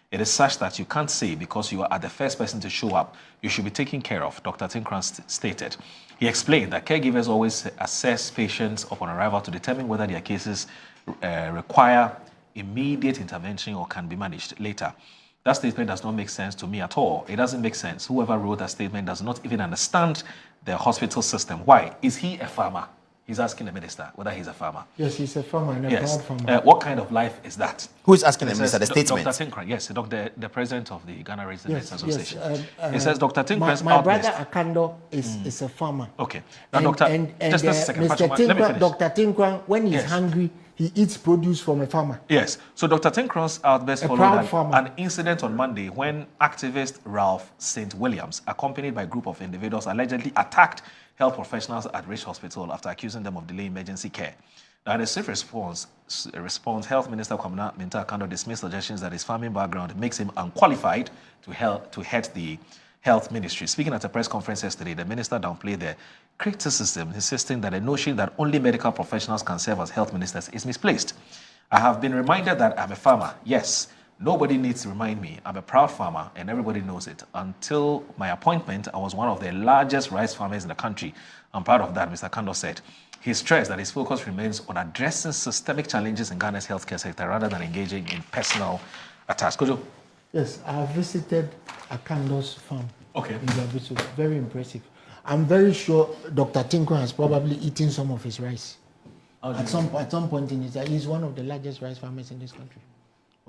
It is such that you can't say because you are the first person to show up, you should be taken care of, Dr. Tenkorang stated. He explained that caregivers always assess patients upon arrival to determine whether their cases require immediate intervention or can be managed later. That statement does not make sense to me at all. It doesn't make sense. Whoever wrote that statement does not even understand the hospital system. Why? Is he a farmer? He's asking the minister whether he's a farmer. Yes, he's a farmer and a proud farmer. What kind of life is that? Who is asking the minister the statement? Dr. Tenkorang, yes, the president of the Ghana Residents Association. Yes, he says Dr. Tenkorang's my brother Akandoh is a farmer. Okay. Now, just a second. Dr. Tenkorang, when he's hungry, he eats produce from a farmer. Yes. So Dr. Tenkorang's outburst followed an incident on Monday when activist Ralph St. Williams, accompanied by a group of individuals, allegedly attacked health professionals at Rich Hospital after accusing them of delaying emergency care. Now, in a swift response, Health Minister Kwamina Minta Akandoh dismissed suggestions that his farming background makes him unqualified to head the health ministry. Speaking at a press conference yesterday, the minister downplayed the criticism, insisting that the notion that only medical professionals can serve as health ministers is misplaced. I have been reminded that I'm a farmer. Yes, nobody needs to remind me. I'm a proud farmer and everybody knows it. Until my appointment, I was one of the largest rice farmers in the country. I'm proud of that, Mr. Akandoh said. He stressed that his focus remains on addressing systemic challenges in Ghana's healthcare sector rather than engaging in personal attacks. Kojo? Yes, I visited Akandoh's farm. Okay. It was very impressive. I'm very sure Dr. Tenkorang has probably eaten some of his rice. At some point in his life, he's one of the largest rice farmers in this country.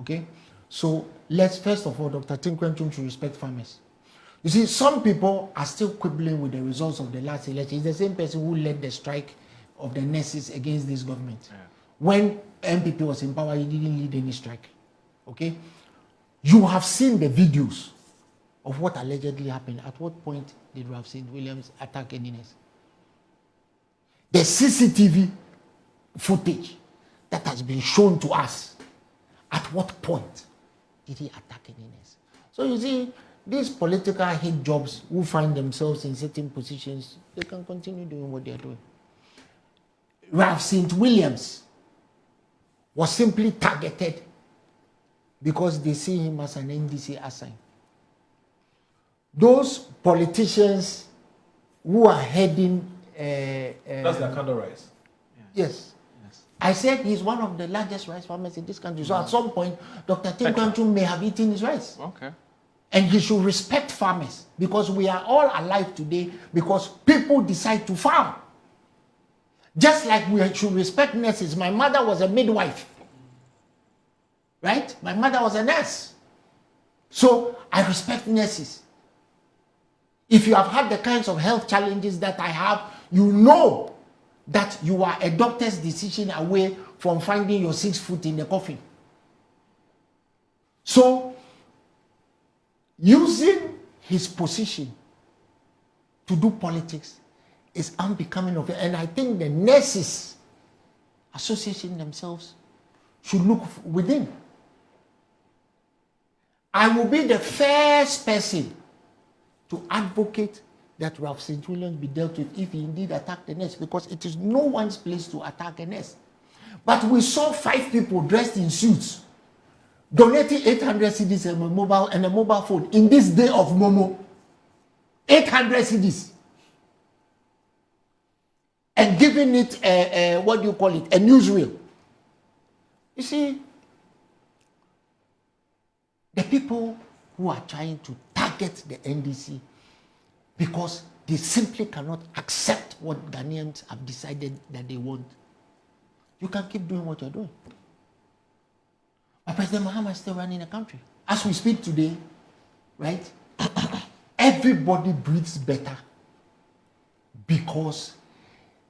Okay? So let's first of all, Dr. Tenkorang should respect farmers. You see, some people are still quibbling with the results of the last election. It's the same person who led the strike of the nurses against this government. Yeah. When MPP was in power, he didn't lead any strike. Okay? You have seen the videos of what allegedly happened. At what point did Ralph St. Williams attack any nurse? The CCTV footage that has been shown to us, at what point did he attack any nurse? So you see, these political hit jobs who find themselves in certain positions, they can continue doing what they are doing. Ralph St. Williams was simply targeted because they see him as an NDC assign. Those politicians who are heading... That's the Akandoh rice. Yes. I said he's one of the largest rice farmers in this country. So at some point, Dr. Tenkorang may have eaten his rice. Okay. And he should respect farmers because we are all alive today because people decide to farm. Just like we should respect nurses. My mother was a midwife. Right? My mother was a nurse. So I respect nurses. If you have had the kinds of health challenges that I have, you know that you are a doctor's decision away from finding your 6 foot in the coffin. So, using his position to do politics is unbecoming of it. And I think the nurses association themselves should look within. I will be the first person to advocate that Ralph St. Williams be dealt with if he indeed attacked the nurse, because it is no one's place to attack a nurse. But we saw 5 people dressed in suits donating 800 cedis and a mobile phone in this day of Momo. 800 cedis. And giving it a newsreel. You see, the people who are trying to target the NDC because they simply cannot accept what Ghanaians have decided that they want. You can keep doing what you're doing. But President Mahama is still running the country. As we speak today, right, everybody breathes better because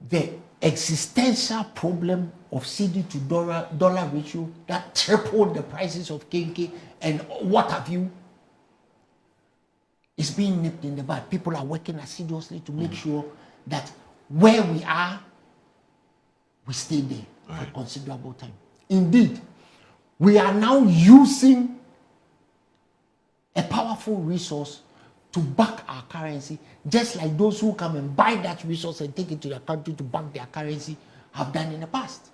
the existential problem of CD to dollar ratio that tripled the prices of KK and what have you is being nipped in the bud. People are working assiduously to make sure that where we are, we stay there for a considerable time. Indeed, we are now using a powerful resource to back our currency, just like those who come and buy that resource and take it to their country to back their currency have done in the past.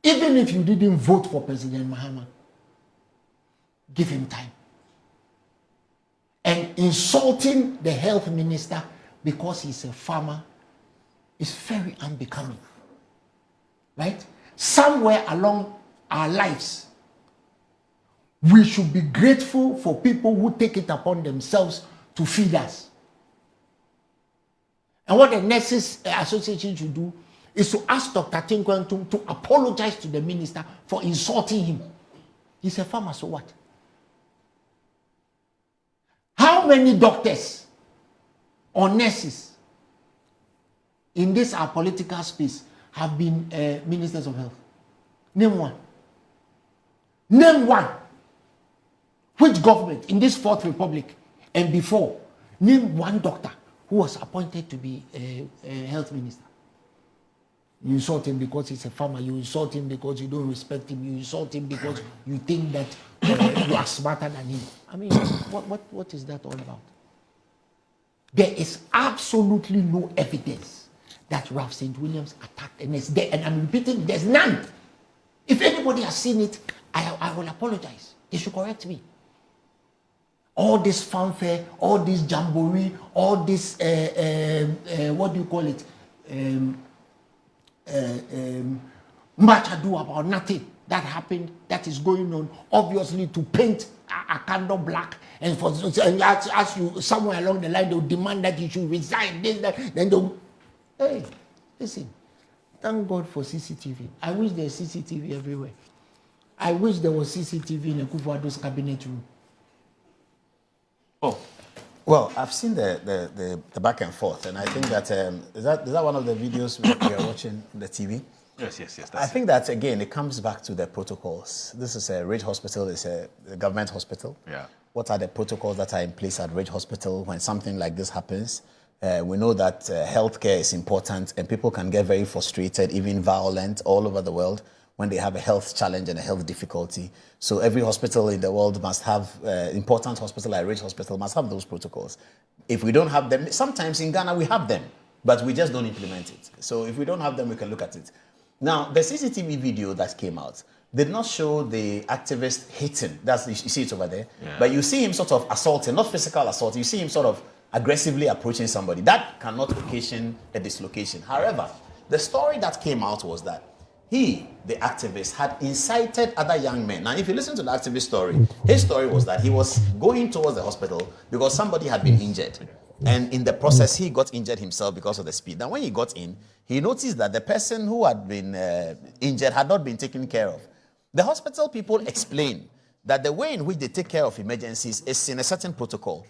Even if you didn't vote for President Mahama, give him time. And insulting the health minister because he's a farmer is very unbecoming. Right? Somewhere along our lives, we should be grateful for people who take it upon themselves to feed us. And what the Nurses Association should do is to ask Dr. Tenkorang to apologize to the minister for insulting him. He's a farmer, so what? How many doctors or nurses in this our political space have been ministers of health? Name one. Name one. Which government in this Fourth Republic and before? Name one doctor who was appointed to be a health minister. You insult him because he's a farmer. You insult him because you don't respect him. You insult him because you think that you are smarter than him. I mean, what is that all about? There is absolutely no evidence that Ralph St. Williams attacked, and it's there. And I'm repeating, there's none. If anybody has seen it, I will apologize. They should correct me. All this fanfare, all this jamboree, all this what do you call it? Much ado about nothing that happened, that is going on, obviously to paint Akandoh black, and for as you somewhere along the line they'll demand that you should resign, this, that, then they'll, hey, listen, thank God for CCTV. I wish there's CCTV everywhere. I wish there was CCTV in Akufo-Addo's cabinet room. Oh, well, I've seen the back and forth, and I think that is that one of the videos we are watching on the TV? Yes. I think that again it comes back to the protocols. This is a Ridge Hospital, it's a government hospital. Yeah. What are the protocols that are in place at Ridge Hospital when something like this happens? We know that healthcare is important, and people can get very frustrated, even violent, all over the world when they have a health challenge and a health difficulty. So every hospital in the world must have, important hospital like Ridge Hospital must have those protocols. If we don't have them, sometimes in Ghana we have them, but we just don't implement it. So if we don't have them, we can look at it. Now, the CCTV video that came out did not show the activist hitting. That's, you see it over there. Yeah. But you see him sort of assaulting, not physical assault. You see him sort of aggressively approaching somebody. That cannot occasion a dislocation. However, the story that came out was that he, the activist, had incited other young men. Now, if you listen to the activist story, his story was that he was going towards the hospital because somebody had been injured. And in the process, he got injured himself because of the speed. Now, when he got in, he noticed that the person who had been injured had not been taken care of. The hospital people explained that the way in which they take care of emergencies is in a certain protocol.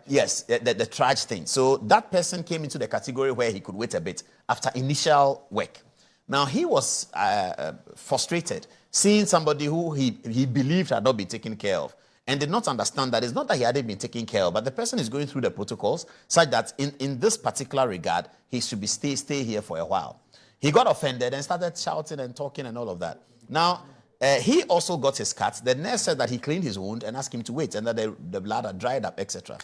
Yes, the Triage thing. So that person came into the category where he could wait a bit after initial work. Now, he was frustrated seeing somebody who he believed had not been taken care of, and did not understand that it's not that he hadn't been taken care of, but the person is going through the protocols such that in this particular regard, he should be stay here for a while. He got offended and started shouting and talking and all of that. Now, he also got his cut. The nurse said that he cleaned his wound and asked him to wait, and that the blood had dried up, etc.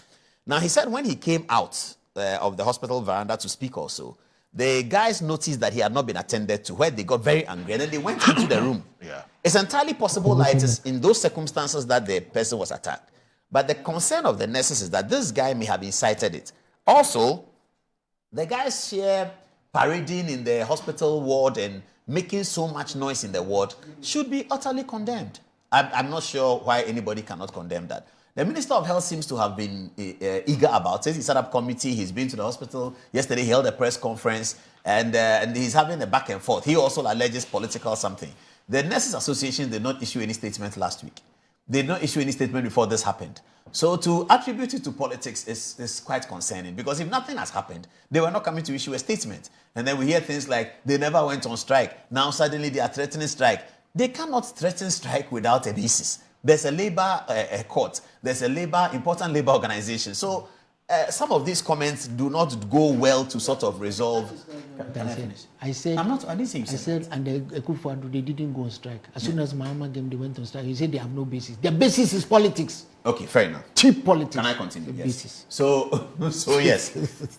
Now, he said when he came out of the hospital veranda to speak also, the guys noticed that he had not been attended to, where they got very angry, and then they went into the room. Yeah. It's entirely possible that it is in those circumstances that the person was attacked. But the concern of the nurses is that this guy may have incited it. Also, the guys here parading in the hospital ward and making so much noise in the ward should be utterly condemned. I'm not sure why anybody cannot condemn that. The Minister of Health seems to have been eager about it. He set up a committee. He's been to the hospital. Yesterday, he held a press conference, and he's having a back and forth. He also alleges political something. The Nurses Association did not issue any statement last week. They did not issue any statement before this happened. So to attribute it to politics is quite concerning, because if nothing has happened, they were not coming to issue a statement. And then we hear things like they never went on strike. Now suddenly they are threatening strike. They cannot threaten strike without a basis. There's a labor court. There's a important labor organization. So some of these comments do not go well to sort of resolve. I said, I'm not. I didn't say you said. I said, and the Akufo-Addo, they didn't go on strike. As soon as Mahama came, they went on strike. He said they have no basis. Their basis is politics. Okay, fair enough. Cheap politics. Can I continue? Yes. Basis. So yes,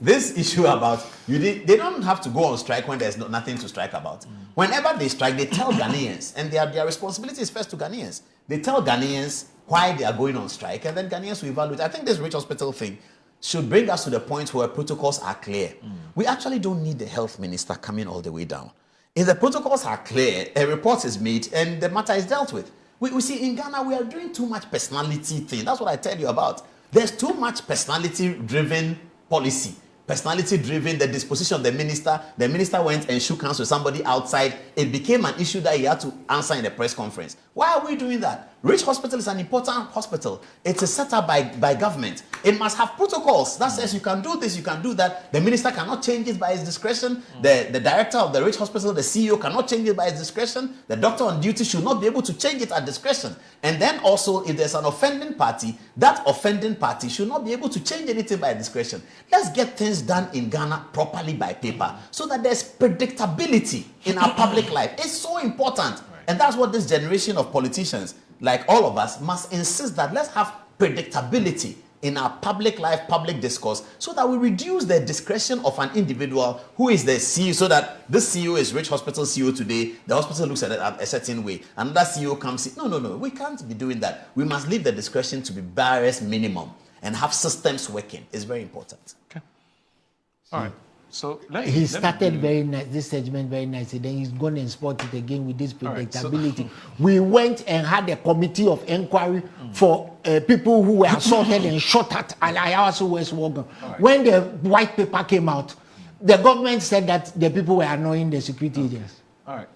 this issue about they don't have to go on strike when there's nothing to strike about. Whenever they strike, they tell Ghanaians, and their responsibility is first to Ghanaians. They tell Ghanaians why they are going on strike, and then Ghanaians will evaluate. I think this Rich Hospital thing should bring us to the point where protocols are clear. We actually don't need the health minister coming all the way down. If the protocols are clear, a report is made, and the matter is dealt with. We see in Ghana, we are doing too much personality thing. That's what I tell you about. There's too much personality-driven policy. Personality-driven, the disposition of the minister went and shook hands with somebody outside. It became an issue that he had to answer in a press conference. Why are we doing that? Rich Hospital is an important hospital. It's set up by government. It must have protocols that says you can do this, you can do that. The minister cannot change it by his discretion. The director of the Rich Hospital, the CEO, cannot change it by his discretion. The doctor on duty should not be able to change it at discretion. And then also, if there's an offending party, that offending party should not be able to change anything by discretion. Let's get things done in Ghana properly by paper so that there's predictability in our public life. It's so important. And that's what this generation of politicians, like all of us, must insist that let's have predictability in our public life, public discourse, so that we reduce the discretion of an individual who is the CEO, so that this CEO is Rich Hospital CEO today, the hospital looks at it a certain way, another CEO comes in. No, we can't be doing that. We must leave the discretion to be barest minimum and have systems working. It's very important. Okay. All right. So he started very nice, this segment very nicely. Then he's going to support it again with this predictability. Right, so, we went and had a committee of inquiry for people who were assaulted and shot at Ayawaso West Wogan. Right. When the white paper came out, the government said that the people were annoying the security agents. All right.